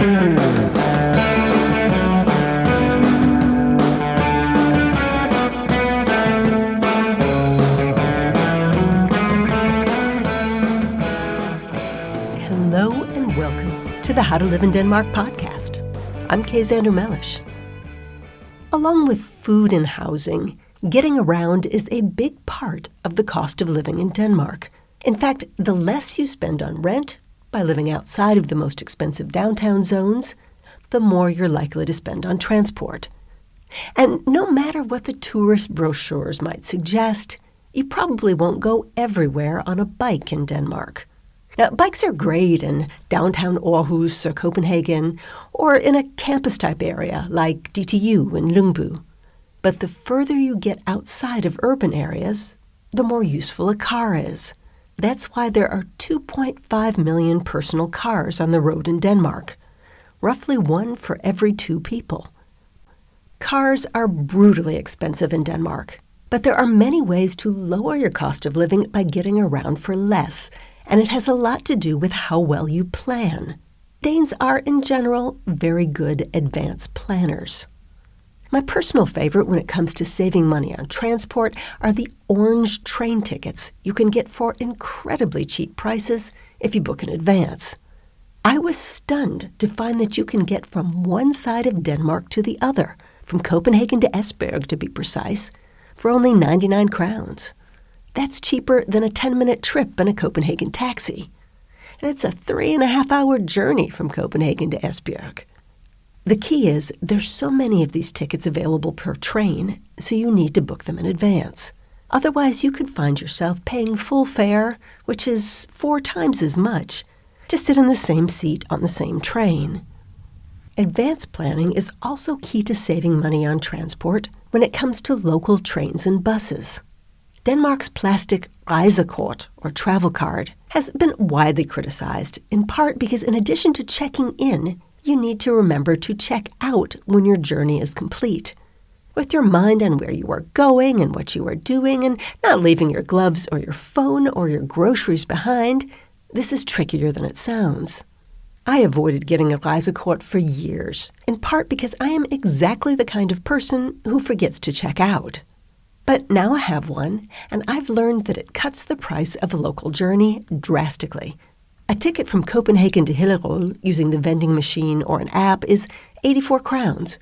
Hello and welcome to the How to Live in Denmark podcast. I'm Kay Zander Mellish. Along with food and housing, getting around is a big part of the cost of living in Denmark. In fact, the less you spend on rent by living outside of the most expensive downtown zones, the more you're likely to spend on transport. And no matter what the tourist brochures might suggest, you probably won't go everywhere on a bike in Denmark. Now, bikes are great in downtown Aarhus or Copenhagen, or in a campus-type area like DTU in Lyngby. But the further you get outside of urban areas, the more useful a car is. That's why there are 2.5 million personal cars on the road in Denmark, roughly one for every 2 people. Cars are brutally expensive in Denmark, but there are many ways to lower your cost of living by getting around for less, and it has a lot to do with how well you plan. Danes are, in general, very good advance planners. My personal favorite when it comes to saving money on transport are the orange train tickets you can get for incredibly cheap prices if you book in advance. I was stunned to find that you can get from one side of Denmark to the other, from Copenhagen to Esbjerg to be precise, for only 99 crowns. That's cheaper than a 10-minute trip in a Copenhagen taxi. And it's a 3.5-hour journey from Copenhagen to Esbjerg. The key is there's so many of these tickets available per train, so you need to book them in advance. Otherwise, you could find yourself paying full fare, which is 4 times as much, to sit in the same seat on the same train. Advance planning is also key to saving money on transport when it comes to local trains and buses. Denmark's plastic Rejsekort, or travel card, has been widely criticized, in part because in addition to checking in, you need to remember to check out when your journey is complete. With your mind on where you are going and what you are doing, and not leaving your gloves or your phone or your groceries behind, this is trickier than it sounds. I avoided getting a Rejsekort for years, in part because I am exactly the kind of person who forgets to check out. But now I have one, and I've learned that it cuts the price of a local journey drastically. A ticket from Copenhagen to Hillerød using the vending machine or an app is 84 crowns.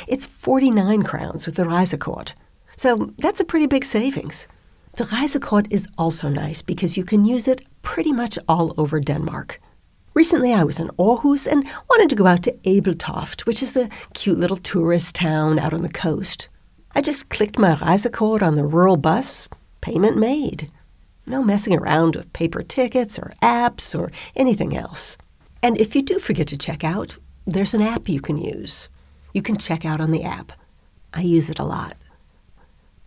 It's 49 crowns with the Rejsekort. So that's a pretty big savings. The Rejsekort is also nice because you can use it pretty much all over Denmark. Recently I was in Aarhus and wanted to go out to Ebeltoft, which is a cute little tourist town out on the coast. I just clicked my Rejsekort on the rural bus, payment made. No messing around with paper tickets or apps or anything else. And if you do forget to check out, there's an app you can use. You can check out on the app. I use it a lot.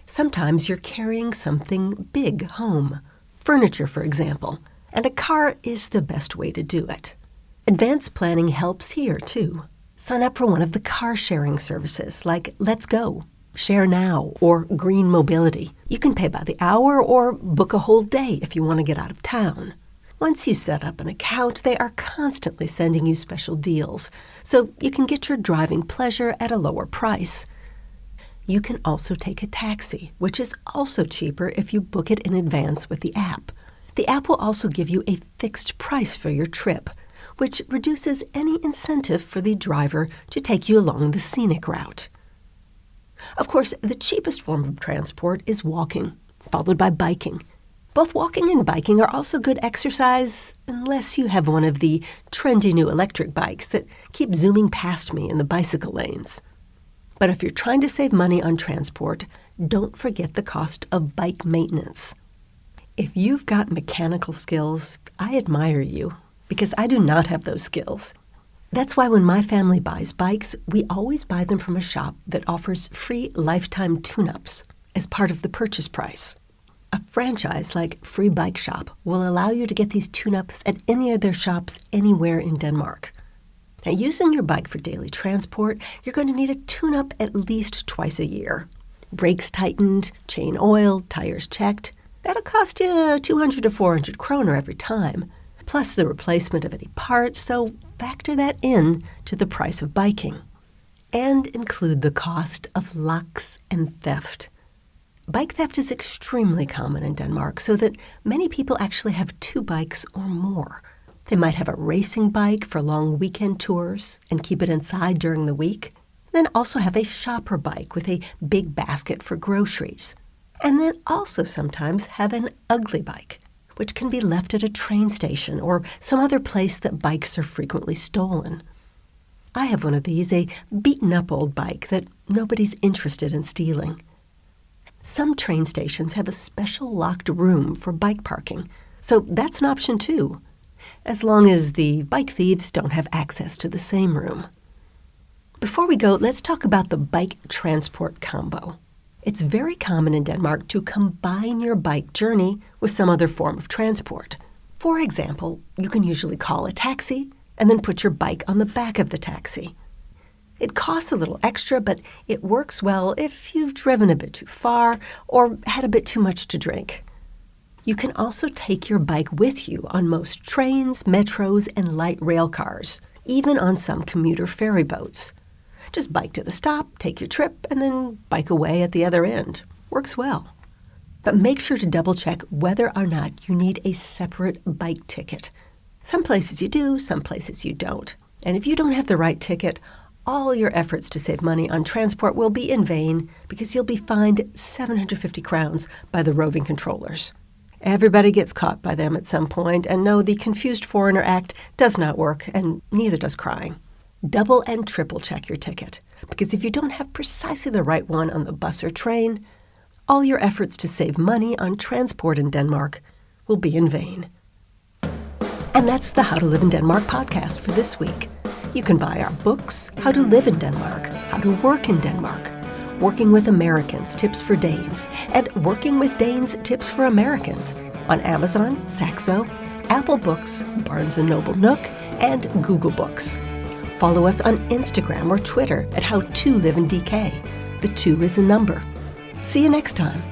Sometimes you're carrying something big home, furniture for example, and a car is the best way to do it. Advanced planning helps here too. Sign up for one of the car sharing services like Let's Go, Share Now, or Green Mobility. You can pay by the hour or book a whole day if you want to get out of town. Once you set up an account, they are constantly sending you special deals, so you can get your driving pleasure at a lower price. You can also take a taxi, which is also cheaper if you book it in advance with the app. The app will also give you a fixed price for your trip, which reduces any incentive for the driver to take you along the scenic route. Of course, the cheapest form of transport is walking, followed by biking. Both walking and biking are also good exercise, unless you have one of the trendy new electric bikes that keep zooming past me in the bicycle lanes. But if you're trying to save money on transport, don't forget the cost of bike maintenance. If you've got mechanical skills, I admire you, because I do not have those skills. That's why when my family buys bikes, we always buy them from a shop that offers free lifetime tune-ups as part of the purchase price. A franchise like Free Bike Shop will allow you to get these tune-ups at any of their shops anywhere in Denmark. Now, using your bike for daily transport, you're going to need a tune-up at least twice a year. Brakes tightened, chain oiled, tires checked. That'll cost you 200 to 400 kroner every time, plus the replacement of any parts, so factor that in to the price of biking and include the cost of locks and theft. Bike theft is extremely common in Denmark, so that many people actually have 2 bikes or more. They might have a racing bike for long weekend tours and keep it inside during the week, then also have a shopper bike with a big basket for groceries, and then also sometimes have an ugly bike, which can be left at a train station or some other place that bikes are frequently stolen. I have one of these, a beaten-up old bike that nobody's interested in stealing. Some train stations have a special locked room for bike parking, so that's an option too, as long as the bike thieves don't have access to the same room. Before we go, let's talk about the bike transport combo. It's very common in Denmark to combine your bike journey with some other form of transport. For example, you can usually call a taxi and then put your bike on the back of the taxi. It costs a little extra, but it works well if you've driven a bit too far or had a bit too much to drink. You can also take your bike with you on most trains, metros, and light rail cars, even on some commuter ferry boats. Just bike to the stop, take your trip, and then bike away at the other end. Works well. But make sure to double-check whether or not you need a separate bike ticket. Some places you do, some places you don't. And if you don't have the right ticket, all your efforts to save money on transport will be in vain because you'll be fined 750 crowns by the roving controllers. Everybody gets caught by them at some point, and no, the Confused Foreigner Act does not work, and neither does crying. Double and triple check your ticket, because if you don't have precisely the right one on the bus or train, all your efforts to save money on transport in Denmark will be in vain. And that's the How to Live in Denmark podcast for this week. You can buy our books, How to Live in Denmark, How to Work in Denmark, Working with Americans, Tips for Danes, and Working with Danes, Tips for Americans on Amazon, Saxo, Apple Books, Barnes & Noble Nook, and Google Books. Follow us on Instagram or Twitter at How to Live in DK. The 2 is a number. See you next time.